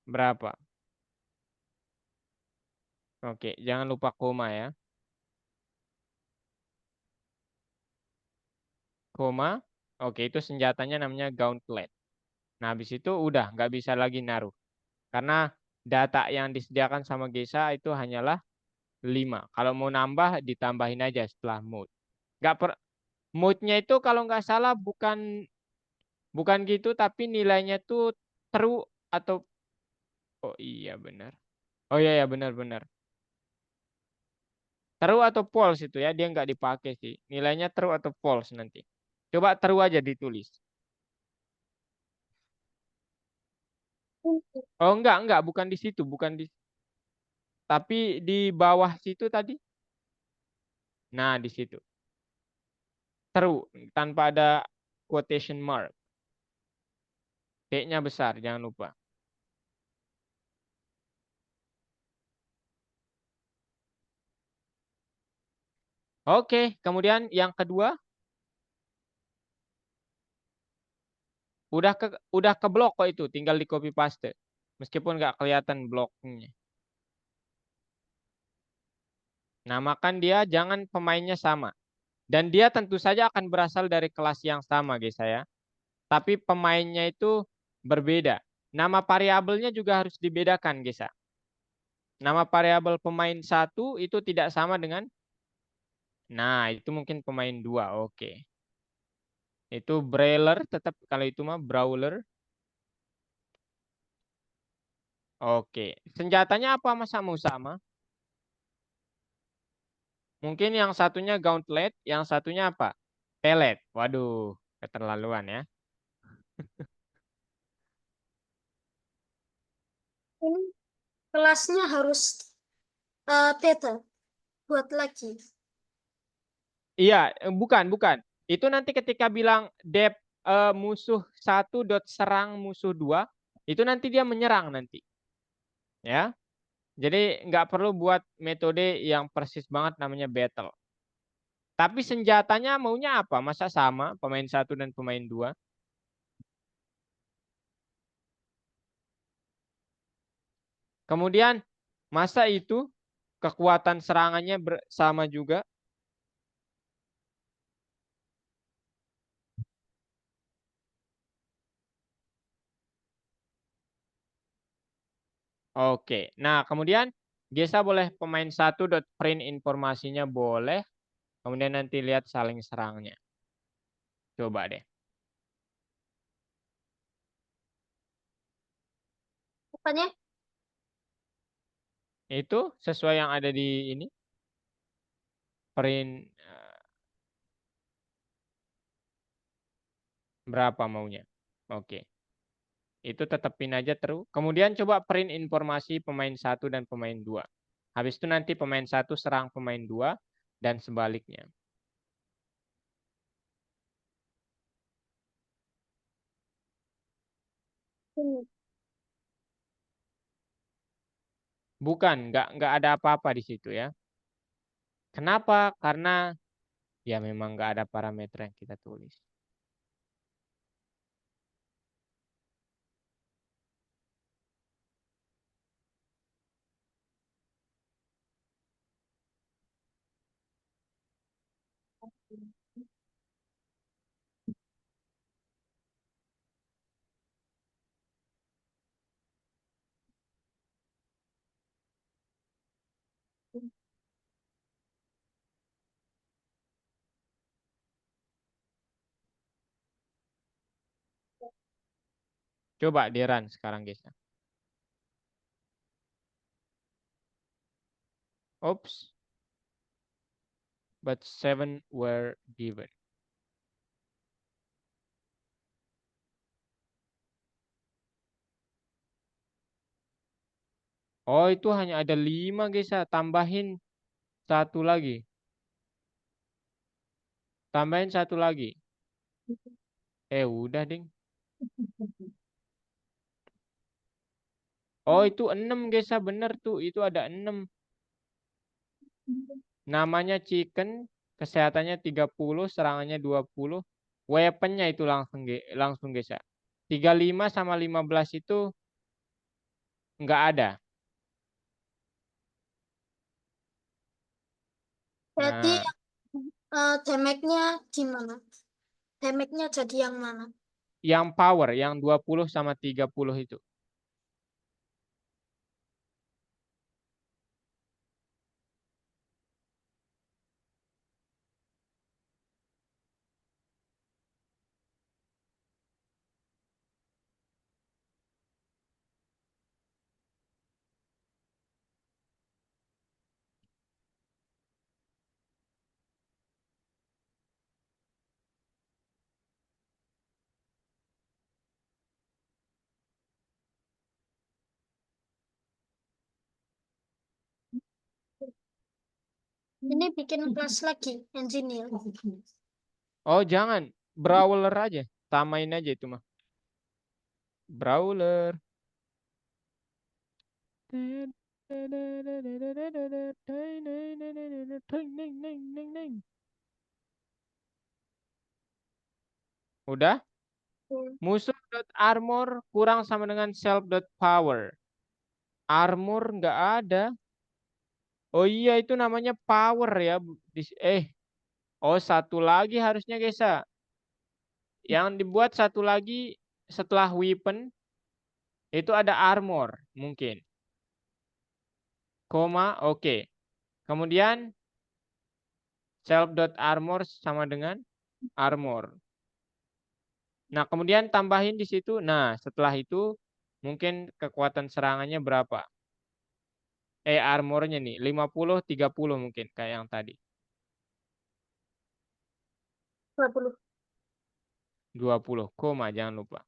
S1: Berapa? Oke, jangan lupa koma ya. Koma. Oke, itu senjatanya namanya Gauntlet. Nah, habis itu udah nggak bisa lagi naruh. Karena data yang disediakan sama Gesa itu hanyalah 5. Kalau mau nambah, ditambahin aja setelah mood. Nggak per Moodnya itu kalau nggak salah bukan bukan gitu, tapi nilainya tuh true atau oh iya benar. Oh iya ya benar-benar. True atau false itu ya, dia nggak dipakai sih. Nilainya true atau false nanti. Coba true aja ditulis. Oh enggak, bukan di situ, bukan di, tapi di bawah situ tadi. Nah, di situ. True tanpa ada quotation mark. T-nya besar, jangan lupa. Oke, kemudian yang kedua, udah ke blok kok itu, tinggal di copy paste. Meskipun nggak kelihatan bloknya. Namakan dia, jangan pemainnya sama. Dan dia tentu saja akan berasal dari kelas yang sama, guys saya. Tapi pemainnya itu berbeda. Nama variabelnya juga harus dibedakan, guys ya. Nama variabel pemain satu itu tidak sama dengan, nah itu mungkin pemain dua, oke. Itu brawler, tetap kalau itu mah brawler. Oke, senjatanya apa masa mau sama? Mungkin yang satunya gauntlet, yang satunya apa? Pelet. Waduh, keterlaluan ya.
S2: Ini kelasnya harus beda. Buat lagi.
S1: Iya, bukan. Itu nanti ketika bilang dep musuh satu dot serang musuh dua, itu nanti dia menyerang nanti, ya. Jadi nggak perlu buat metode yang persis banget namanya battle. Tapi senjatanya maunya apa? Masa sama pemain satu dan pemain dua? Kemudian masa itu kekuatan serangannya sama juga? Oke. Nah, kemudian Gesa boleh pemain satu dot print informasinya boleh. Kemudian nanti lihat saling serangnya. Coba deh.
S2: Apanya?
S1: Itu sesuai yang ada di ini print berapa maunya. Oke. Itu tetepin aja terus. Kemudian coba print informasi pemain satu dan pemain dua. Habis itu nanti pemain satu serang pemain dua dan sebaliknya.
S2: Ini.
S1: Bukan, nggak ada apa-apa di situ ya. Kenapa? Karena ya memang nggak ada parameter yang kita tulis. Coba di run sekarang guys. Oops, but seven were given. Oh, itu hanya ada 5 guys ya. Tambahin satu lagi. Tambahin satu lagi. Udah ding. Oh, itu 6 guys ya. Bener tuh. Itu ada 6. Namanya chicken, kesehatannya 30, serangannya 20. Weaponnya itu langsung Gesa. 35 sama 15 itu nggak ada.
S2: Jadi
S1: Nah,
S2: damage-nya gimana? Damage-nya jadi yang mana?
S1: yang power, yang 20 sama 30 itu.
S2: Ini bikin kelas lagi, engineer.
S1: Oh, jangan. Brawler aja. Tamain aja itu mah. Brawler. Udah?
S2: Hmm.
S1: Musuh dot armor kurang sama dengan self dot power. Armor nggak ada. Oh iya itu namanya power ya. Oh satu lagi harusnya Gesa. Yang dibuat satu lagi setelah weapon itu ada armor mungkin. Koma, oke. Kemudian self dot armor sama dengan armor. Nah, kemudian tambahin di situ. Nah, setelah itu mungkin kekuatan serangannya berapa? Armornya nih 50 30 mungkin kayak yang tadi.
S2: 20.
S1: 20 koma jangan lupa.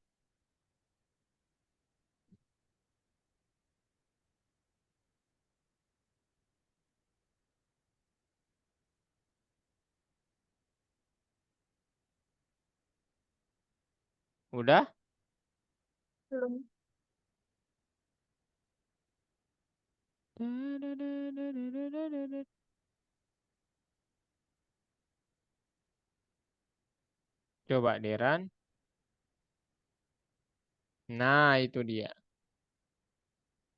S1: Udah?
S2: Belum.
S1: Coba Deran. Nah, itu dia.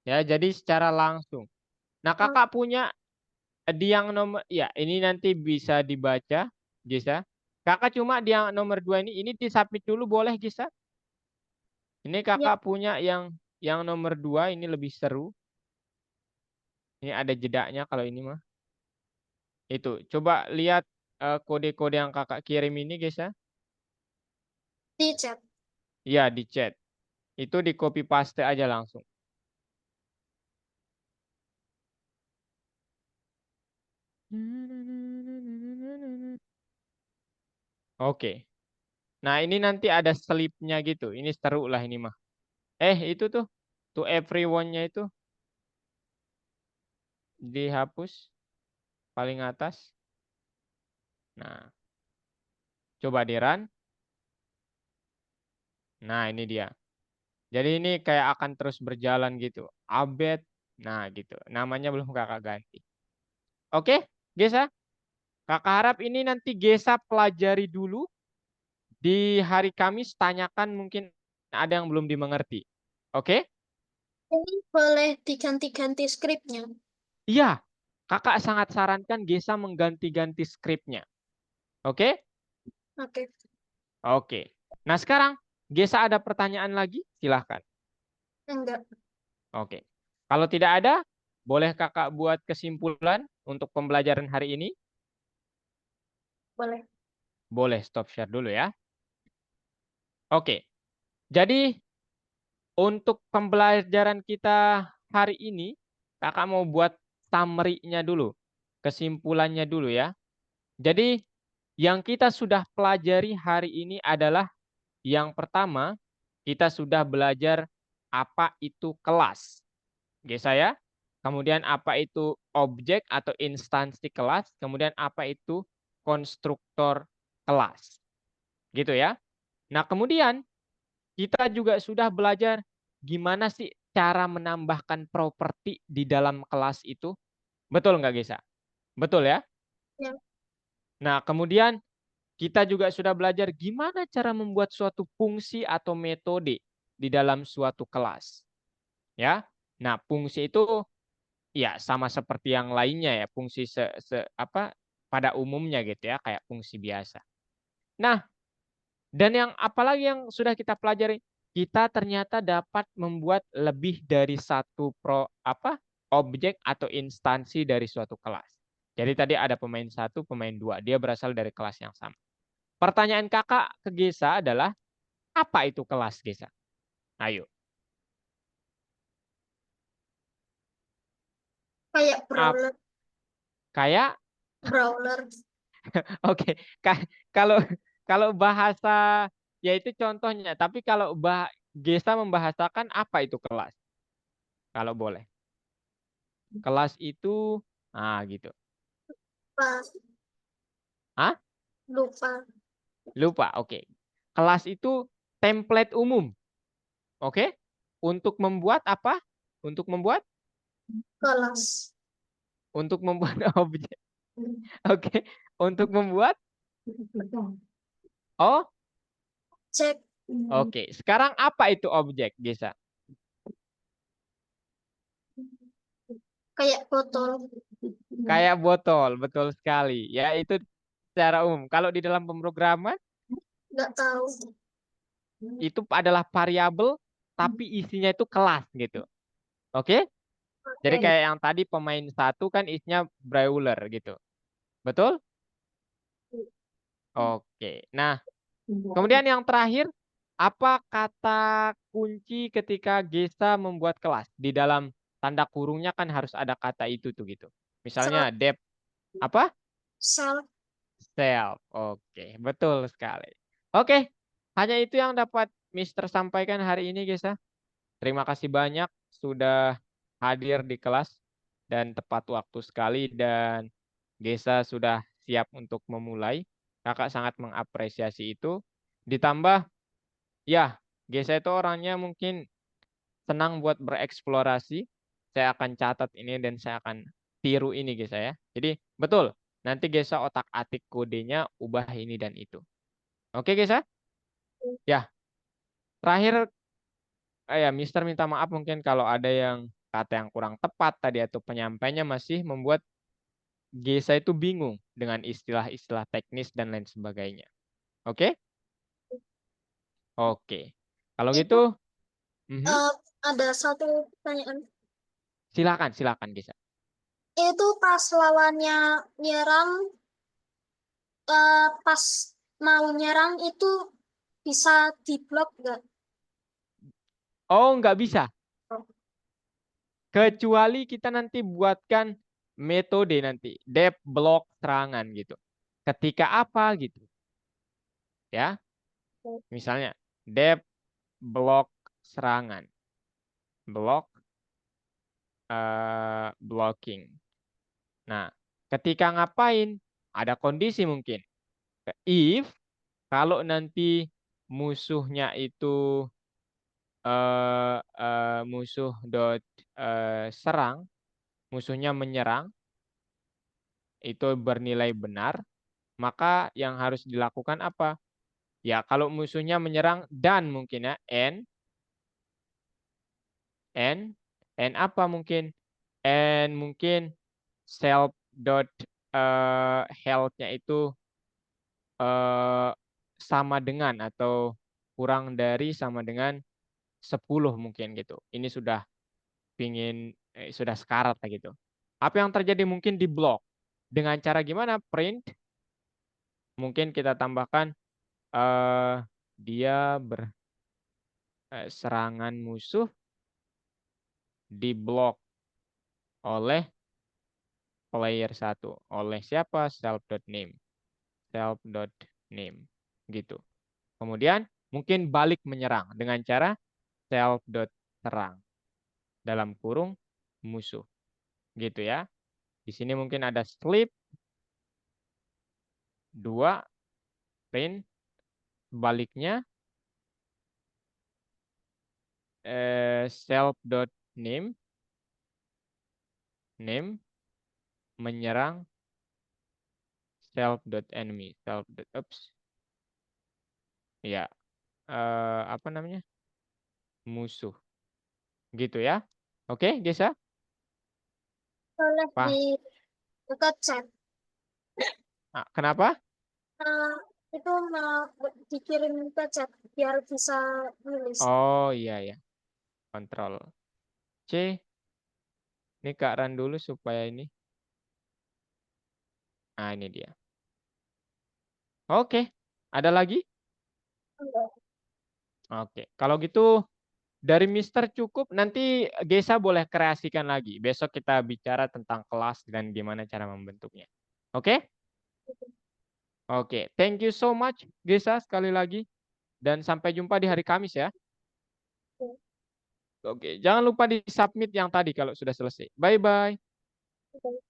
S1: Ya, jadi secara langsung. Nah,
S2: Oh,
S1: kakak punya di yang nomor, ya ini nanti bisa dibaca, Gisa. Kakak cuma di yang nomor 2 ini disubmit dulu boleh, Gisa? Ini
S2: ya,
S1: kakak punya yang nomor 2 ini lebih seru. Ini ada jedanya kalau ini mah. Itu, coba lihat kode-kode yang kakak kirim ini, Gisa.
S2: di chat.
S1: Iya, di chat. Itu di copy paste aja langsung. Oke. Nah, ini nanti ada slipnya gitu. Ini seru lah ini mah. Itu tuh. To everyone-nya itu dihapus paling atas. Nah, coba di run. Nah, ini dia. Jadi ini kayak akan terus berjalan gitu. Update. Nah, gitu. Namanya belum kakak ganti. Oke, Gesa. Kakak harap ini nanti Gesa pelajari dulu. Di hari Kamis tanyakan mungkin ada yang belum dimengerti. Oke?
S2: Ini boleh diganti-ganti skripnya.
S1: Iya, kakak sangat sarankan Gesa mengganti-ganti skripnya. Oke?
S2: Oke.
S1: Oke. Nah sekarang Gesa ada pertanyaan lagi? Silahkan.
S2: Enggak.
S1: Oke. Kalau tidak ada, boleh kakak buat kesimpulan untuk pembelajaran hari ini?
S2: Boleh.
S1: Boleh stop share dulu ya. Oke. Jadi untuk pembelajaran kita hari ini, kakak mau buat summary-nya dulu. Kesimpulannya dulu ya. Jadi yang kita sudah pelajari hari ini adalah yang pertama, kita sudah belajar apa itu kelas. Oke saya. Kemudian apa itu objek atau instansi kelas. Kemudian apa itu konstruktor kelas. Gitu ya. Nah kemudian kita juga sudah belajar gimana sih cara menambahkan properti di dalam kelas itu. Betul nggak Gesa? Betul ya?
S2: Ya.
S1: Nah, kemudian kita juga sudah belajar gimana cara membuat suatu fungsi atau metode di dalam suatu kelas. Ya. Nah, fungsi itu ya sama seperti yang lainnya ya, fungsi apa pada umumnya gitu ya, kayak fungsi biasa. Nah, dan yang apalagi yang sudah kita pelajari, kita ternyata dapat membuat lebih dari satu objek atau instansi dari suatu kelas. Jadi tadi ada pemain satu, pemain dua, dia berasal dari kelas yang sama. Pertanyaan kakak ke Gesa adalah, apa itu kelas Gesa? Ayo.
S2: Kayak
S1: Ap- Kayak,
S2: brawler.
S1: oke, kalau kalau bahasa ya itu contohnya. Tapi kalau Gesa membahasakan apa itu kelas? Kalau boleh. Kelas itu, gitu.
S2: Lupa,
S1: Ah,
S2: lupa.
S1: lupa. Oke. Kelas itu template umum. Oke. Untuk membuat apa? Untuk membuat
S2: Kelas.
S1: objek. Oke. Untuk membuat oh,
S2: Cek.
S1: oke. Sekarang apa itu objek, Gesa?
S2: Kayak botol.
S1: Kayak botol, betul sekali. Ya, itu secara umum. Kalau di dalam pemrograman
S2: Nggak tahu.
S1: itu adalah variabel tapi isinya itu kelas gitu. Oke? Jadi
S2: Oke.
S1: kayak yang tadi pemain satu kan isinya brawler gitu. Betul? Oke. Nah, kemudian yang terakhir, apa kata kunci ketika Gesa membuat kelas? Di dalam tanda kurungnya kan harus ada kata itu tuh gitu. Misalnya
S2: Self,
S1: dep apa?
S2: self.
S1: Self. Oke, betul sekali. Oke, hanya itu yang dapat Mister sampaikan hari ini, Gesa. Terima kasih banyak sudah hadir di kelas dan tepat waktu sekali, dan Gesa sudah siap untuk memulai. Kakak sangat mengapresiasi itu. Ditambah ya, Gesa itu orangnya mungkin senang buat bereksplorasi. Saya akan catat ini dan saya akan tiru ini Gesa ya. Jadi betul, nanti Gesa otak-atik kodenya, ubah ini dan itu. Oke Gesa? Ya, terakhir ya Mister minta maaf mungkin kalau ada yang kata yang kurang tepat tadi atau penyampainya masih membuat Gesa itu bingung dengan istilah-istilah teknis dan lain sebagainya. Oke? Oke. Kalau gitu,
S2: Itu
S1: mhm,
S2: eh, ada satu pertanyaan.
S1: silakan, silakan Gesa.
S2: Itu pas lawannya nyerang, pas mau nyerang itu bisa diblok nggak?
S1: Oh, nggak bisa. Kecuali kita nanti buatkan metode nanti, dep blok serangan gitu. Ketika apa gitu, ya. Misalnya, dep blok serangan, blok blocking. Nah, ketika ngapain? Ada kondisi mungkin. If kalau nanti musuhnya itu musuh serang, musuhnya menyerang, itu bernilai benar, maka yang harus dilakukan apa? Ya, kalau musuhnya menyerang dan mungkin ya, n, n apa mungkin? N mungkin self dot health-nya itu eh, sama dengan atau kurang dari sama dengan 10 mungkin gitu. Ini sudah sudah sekarat lah gitu. Apa yang terjadi mungkin di blok? Dengan cara gimana? Print, mungkin kita tambahkan eh dia serangan musuh diblok oleh player satu. Oleh siapa? Self.name. Self.name. Gitu. Kemudian mungkin balik menyerang dengan cara self.serang. Dalam kurung musuh. Gitu ya. Di sini mungkin ada sleep. 2. Print. Baliknya self.name. Name. Menyerang self.enemy, self. Oops. Ya, apa namanya? Musuh. Gitu ya. Oke, Gesa?
S2: Boleh di
S1: Pak,
S2: dekat chat.
S1: kenapa?
S2: Nah, itu mau dikirim ke chat biar bisa nulis.
S1: Oh iya ya, kontrol C. Ini Kak Ran dulu supaya ini. Nah, ini dia. Oke, ada lagi?
S2: Enggak.
S1: Oke, kalau gitu dari Mister cukup. Nanti Gesa boleh kreasikan lagi. Besok kita bicara tentang kelas dan gimana cara membentuknya. Oke? Oke, thank you so much Gesa sekali lagi. Dan sampai jumpa di hari Kamis ya. Oke, jangan lupa di submit yang tadi kalau sudah selesai. Bye-bye.
S2: Oke.